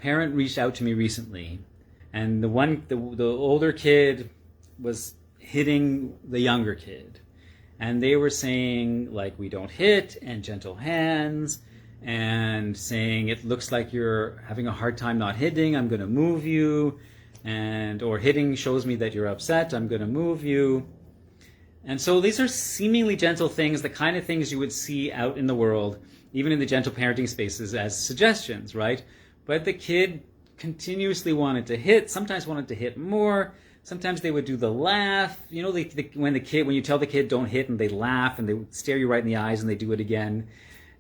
parent reached out to me recently, and the older kid was hitting the younger kid. And they were saying, like, we don't hit, and gentle hands, and saying, it looks like you're having a hard time not hitting, I'm going to move you, or hitting shows me that you're upset, I'm going to move you. And so these are seemingly gentle things, the kind of things you would see out in the world, even in the gentle parenting spaces, as suggestions, right? But the kid continuously wanted to hit, sometimes wanted to hit more. Sometimes they would do the laugh, you know, when you tell the kid don't hit and they laugh and they stare you right in the eyes and they do it again.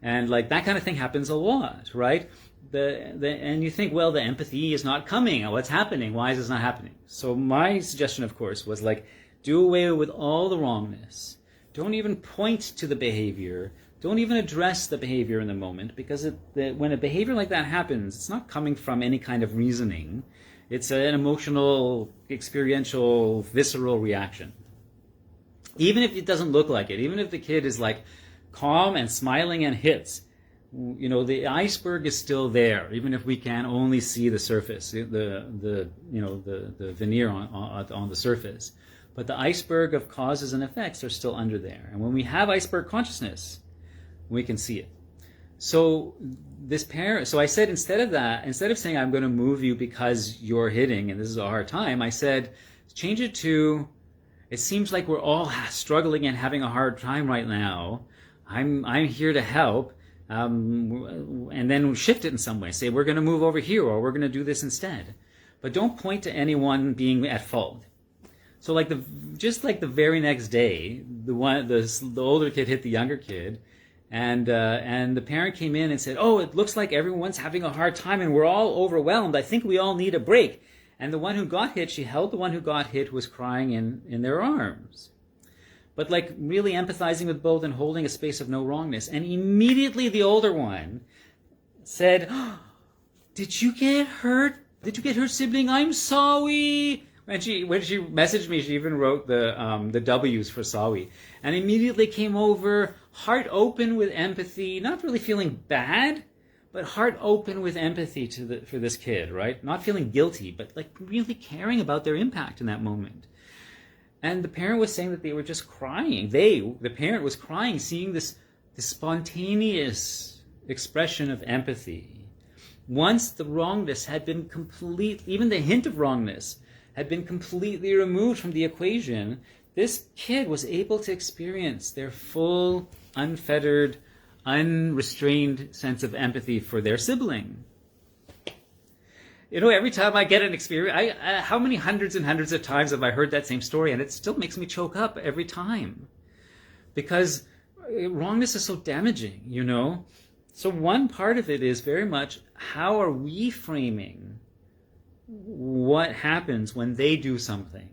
And like that kind of thing happens a lot, right? And you think, well, the empathy is not coming. What's happening? Why is this not happening? So my suggestion, of course, was like, do away with all the wrongness. Don't even point to the behavior. Don't even address the behavior in the moment, because when a behavior like that happens, it's not coming from any kind of reasoning. It's an emotional, experiential, visceral reaction. Even if it doesn't look like it, even if the kid is like calm and smiling and hits, you know, the iceberg is still there, even if we can only see the surface, the veneer on the surface. But the iceberg of causes and effects are still under there. And when we have iceberg consciousness, we can see it. So I said, instead of saying I'm going to move you because you're hitting and this is a hard time, I said, change it to, it seems like we're all struggling and having a hard time right now. I'm here to help. And then shift it in some way. Say, we're going to move over here, or we're going to do this instead. But don't point to anyone being at fault. So just like the very next day, the older kid hit the younger kid. And the parent came in and said, oh, it looks like everyone's having a hard time and we're all overwhelmed. I think we all need a break. And the one who got hit, she held the one who got hit, who was crying in their arms. But like really empathizing with both and holding a space of no wrongness. And immediately the older one said, oh, did you get hurt? Did you get hurt, sibling? I'm sorry. When she messaged me, she even wrote the W's for sorry. And immediately came over, heart open with empathy, not really feeling bad, but heart open with empathy for this kid, right? Not feeling guilty, but like really caring about their impact in that moment. And the parent was saying that they were just crying. The parent was crying, seeing this spontaneous expression of empathy. Once the wrongness had been even the hint of wrongness had been completely removed from the equation, this kid was able to experience their full, unfettered, unrestrained sense of empathy for their sibling. You know, every time I get an experience, how many hundreds and hundreds of times have I heard that same story, and it still makes me choke up every time. Because wrongness is so damaging, you know? So one part of it is very much, how are we framing what happens when they do something?